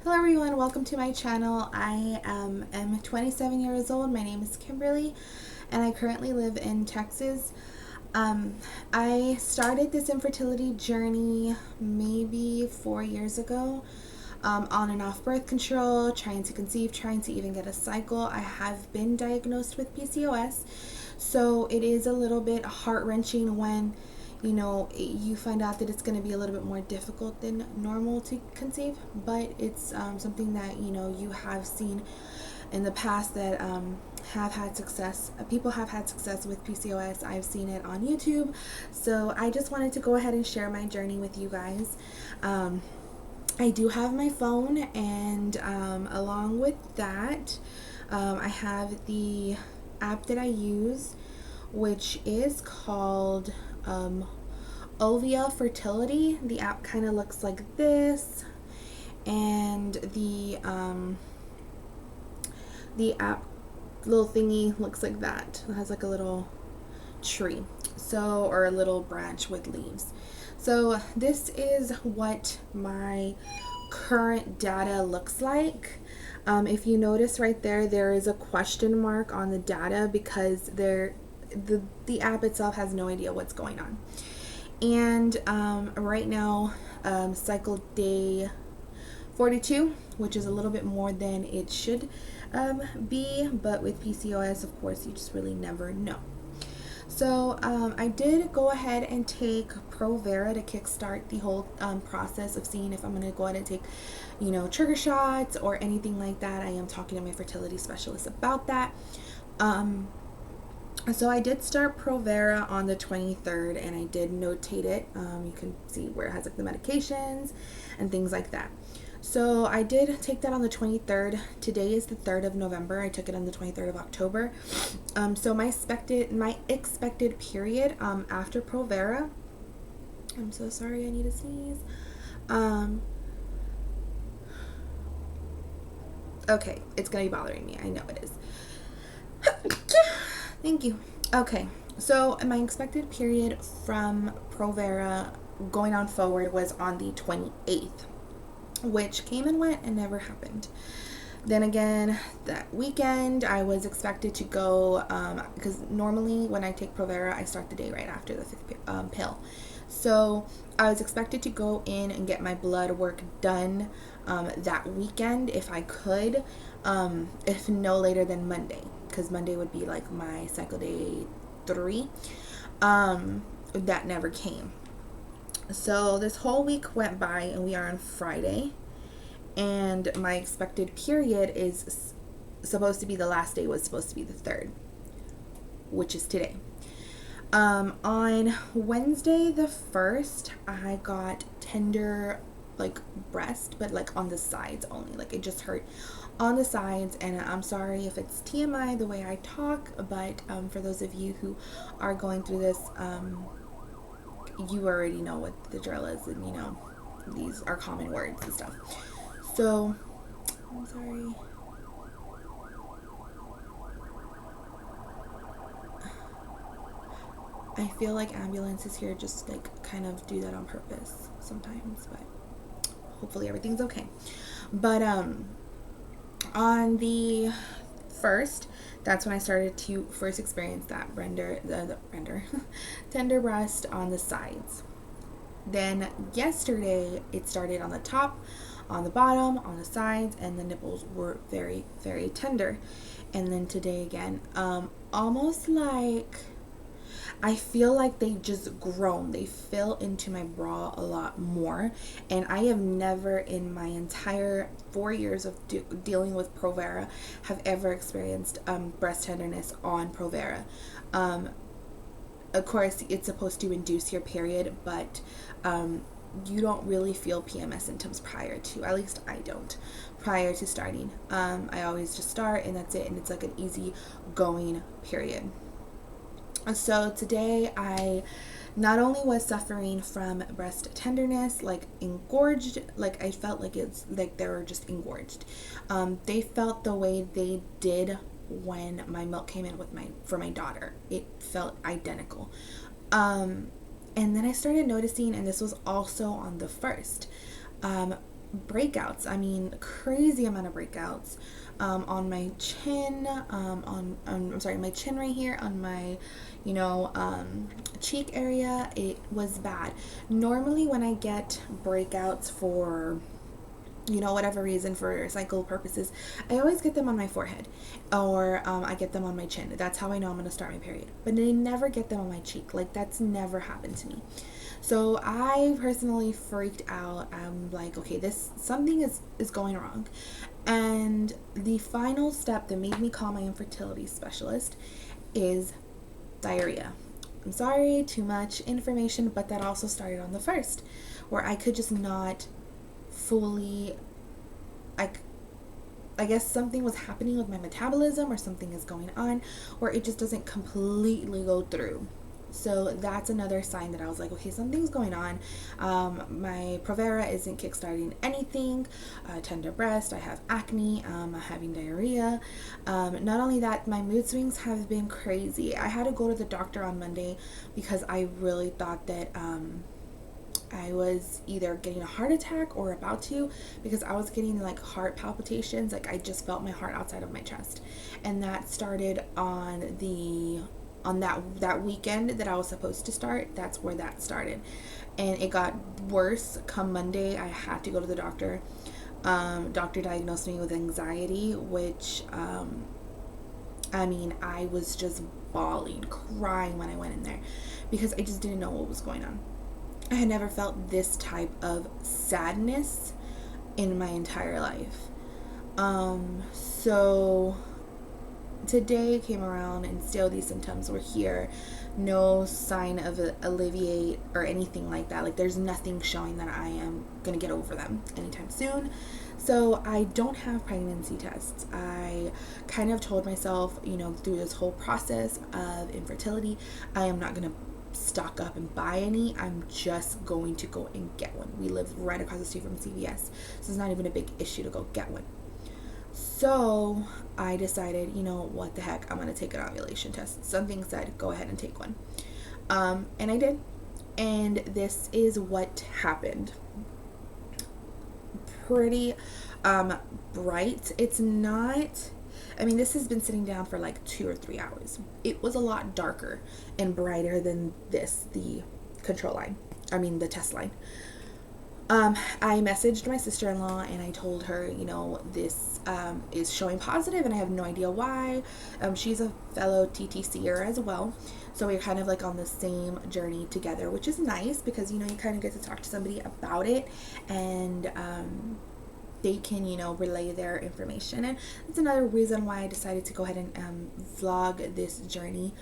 Hello everyone, welcome to my channel. I am 27 years old. My name is Kimberly and I currently live in Texas. I started this infertility journey maybe 4 years ago, on and off birth control, trying to conceive, trying to even get a cycle. I have been diagnosed with PCOS, so it is a little bit heart-wrenching when you find out that it's going to be a little bit more difficult than normal to conceive, but it's something that you have seen in the past that have had success. People have had success with PCOS. I've seen it on YouTube, so I just wanted to go ahead and share my journey with you guys. I do have my phone, and along with that, I have the app that I use, which is called Ovia Fertility. The app kind of looks like this, and the app little thingy looks like that. It has like a little tree, or a little branch with leaves. So this is what my current data looks like. If you notice right there, there is a question mark on the data because the app itself has no idea what's going on. And right now, cycle day 42, which is a little bit more than it should be, but with PCOS, of course, you just really never know. So I did go ahead and take Provera to kickstart the whole process of seeing if I'm going to go ahead and take, trigger shots or anything like that. I am talking to my fertility specialist about that. So I did start Provera on the 23rd, and I did notate it. You can see where it has like the medications and things like that. So I did take that on the 23rd. Today is the 3rd of November. I took it on the 23rd of October. So my expected period after Provera. I'm so sorry, I need to sneeze. Okay, it's gonna be bothering me. I know it is. Thank you. Okay, so my expected period from Provera going on forward was on the 28th, which came and went and never happened. Then again, that weekend I was expected to go, because normally when I take Provera, I start the day right after the 5th pill. So I was expected to go in and get my blood work done that weekend if I could, if no later than Monday, because Monday would be like my cycle day 3. That never came. So this whole week went by and we are on Friday, and my expected period is supposed to be, the last day was supposed to be the 3rd, which is today. On Wednesday the 1st, I got tender breast, but on the sides only. It just hurt on the sides, and I'm sorry if it's TMI the way I talk, but for those of you who are going through this, you already know what the drill is, and these are common words and stuff. So I'm sorry. I feel like ambulances here just kind of do that on purpose sometimes, but hopefully everything's okay. But on the 1st, that's when I started to first experience that tender breast on the sides. Then yesterday it started on the top, on the bottom, on the sides, and the nipples were very, very tender. And then today again, almost I feel like they just grown. They fill into my bra a lot more. And I have never in my entire 4 years of dealing with Provera have ever experienced breast tenderness on Provera. Of course, it's supposed to induce your period, but you don't really feel PMS symptoms prior to, at least I don't, prior to starting. I always just start and that's it. And it's like an easy going period. So today I not only was suffering from breast tenderness, engorged, I felt like it's like they were just engorged. They felt the way they did when my milk came in for my daughter. It felt identical. And then I started noticing, and this was also on the 1st, breakouts. I mean, crazy amount of breakouts on my chin, I'm sorry, my chin right here, on my, cheek area. It was bad. Normally, when I get breakouts for whatever reason, for cycle purposes, I always get them on my forehead, or I get them on my chin. That's how I know I'm going to start my period. But I never get them on my cheek. Like, that's never happened to me. So I personally freaked out. I'm like, okay, something is going wrong. And the final step that made me call my infertility specialist is diarrhea. I'm sorry, too much information, but that also started on the 1st, where I could just not fully, I guess something was happening with my metabolism, or something is going on, or it just doesn't completely go through. So that's another sign that I was like, okay, something's going on. My Provera isn't kickstarting anything. Tender breast, I have acne, I'm having diarrhea. Not only that, my mood swings have been crazy. I had to go to the doctor on Monday because I really thought that I was either getting a heart attack or about to, because I was getting like heart palpitations. Like, I just felt my heart outside of my chest. And that started on that weekend that I was supposed to start. That's where that started. And it got worse come Monday. I had to go to the doctor. Doctor diagnosed me with anxiety, which I was just bawling, crying when I went in there, because I just didn't know what was going on. I had never felt this type of sadness in my entire life. So today came around and still these symptoms were here. No sign of alleviate or anything like that. Like, there's nothing showing that I am going to get over them anytime soon. So I don't have pregnancy tests. I kind of told myself, through this whole process of infertility, I am not going to stock up and buy any. I'm just going to go and get one. We live right across the street from CVS, so it's not even a big issue to go get one. So I decided, what the heck, I'm going to take an ovulation test. Something said, go ahead and take one. And I did. And this is what happened. Pretty bright. It's not, this has been sitting down for like 2 or 3 hours. It was a lot darker and brighter than the control line. The test line. I messaged my sister-in-law and I told her, this is showing positive and I have no idea why. She's a fellow TTCer as well. So we're kind of like on the same journey together, which is nice because, you kind of get to talk to somebody about it, and they can, relay their information. And that's another reason why I decided to go ahead and vlog this journey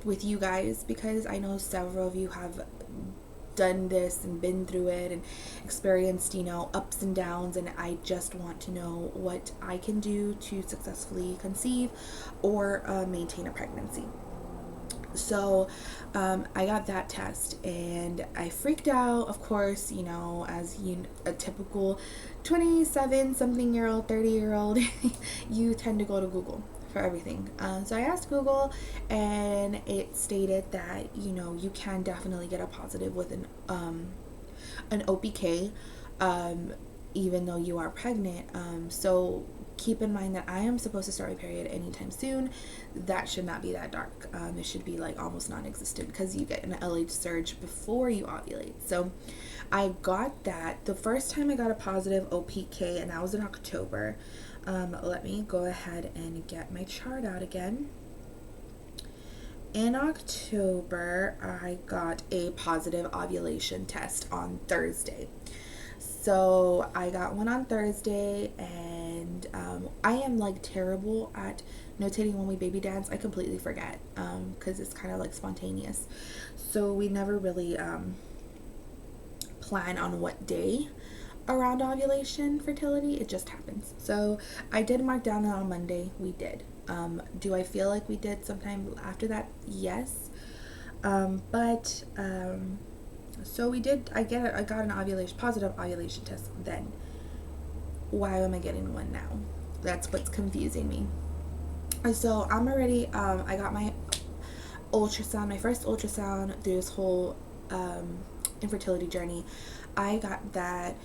with you guys, because I know several of you have done this and been through it and experienced, ups and downs, and I just want to know what I can do to successfully conceive or maintain a pregnancy. So I got that test and I freaked out, of course, as a typical 27 something year old, 30-year-old, you tend to go to Google for everything. So I asked Google and it stated that, you can definitely get a positive with an OPK, even though you are pregnant. So keep in mind that I am supposed to start my period anytime soon. That should not be that dark. It should be like almost non-existent because you get an LH surge before you ovulate. So I got that. The first time I got a positive OPK, and that was in October. Let me go ahead and get my chart out again. In October, I got a positive ovulation test on Thursday. So I got one on Thursday, and I am like terrible at notating when we baby dance. I completely forget because it's kind of like spontaneous. So we never really plan on what day around ovulation, fertility. It just happens. So I did mark down that on Monday. We did. Do I feel like we did sometime after that? Yes. So we did. I got an positive ovulation test then. Why am I getting one now? That's what's confusing me. So I'm already, I got my ultrasound, my first ultrasound through this whole infertility journey. I got that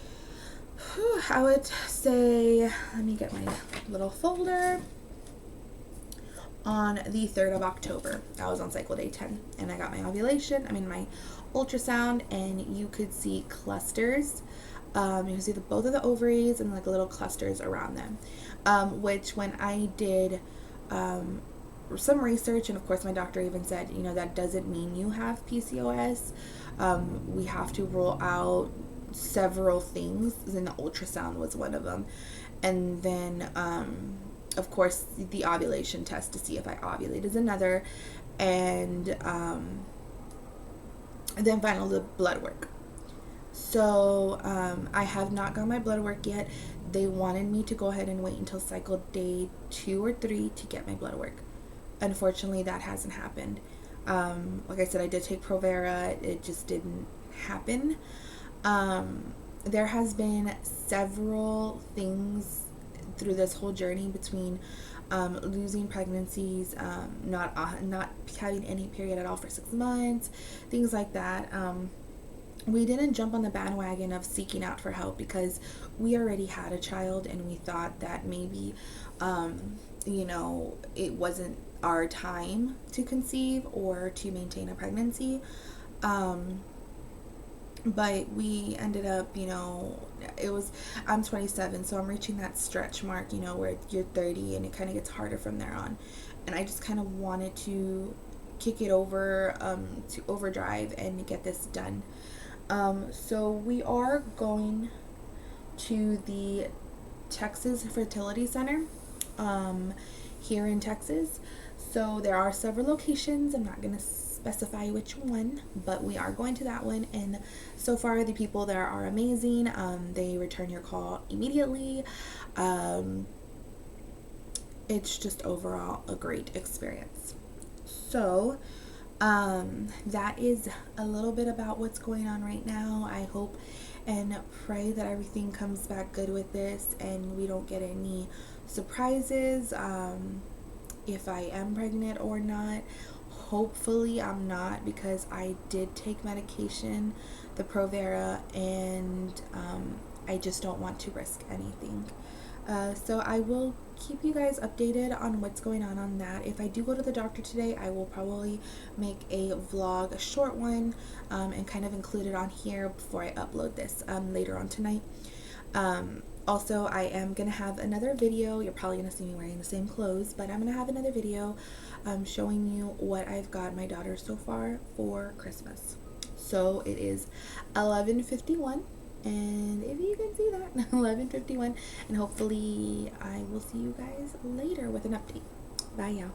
I would say, let me get my little folder. On the 3rd of October, I was on cycle day 10, and I got my my ultrasound, and you could see clusters. You can see both of the ovaries and like little clusters around them, which when I did some research, and of course my doctor even said, that doesn't mean you have PCOS. We have to rule out several things, and the ultrasound was one of them. And then of course the ovulation test to see if I ovulate is another, and then finally the blood work. So I have not got my blood work yet. They wanted me to go ahead and wait until cycle day 2 or 3 to get my blood work. Unfortunately, that hasn't happened. Like I said, I did take Provera. It just didn't happen. There has been several things through this whole journey between losing pregnancies, not having any period at all for 6 months, things like that. We didn't jump on the bandwagon of seeking out for help because we already had a child, and we thought that maybe it wasn't our time to conceive or to maintain a pregnancy. But we ended up, I'm 27, so I'm reaching that stretch mark, where you're 30 and it kind of gets harder from there on. And I just kind of wanted to kick it over to overdrive and get this done. So we are going to the Texas Fertility Center here in Texas. So there are several locations. I'm not going to specify which one, but we are going to that one, and so far the people there are amazing. They return your call immediately. It's just overall a great experience. So that is a little bit about what's going on right now. I hope and pray that everything comes back good with this and we don't get any surprises if I am pregnant or not. Hopefully I'm not, because I did take medication, the Provera, and I just don't want to risk anything. So I will keep you guys updated on what's going on that. If I do go to the doctor today, I will probably make a vlog, a short one, and kind of include it on here before I upload this later on tonight. Also, I am going to have another video. You're probably going to see me wearing the same clothes, but I'm going to have another video showing you what I've got my daughter so far for Christmas. So it is 11:51, and if you can see that, 11:51, and hopefully I will see you guys later with an update. Bye, y'all.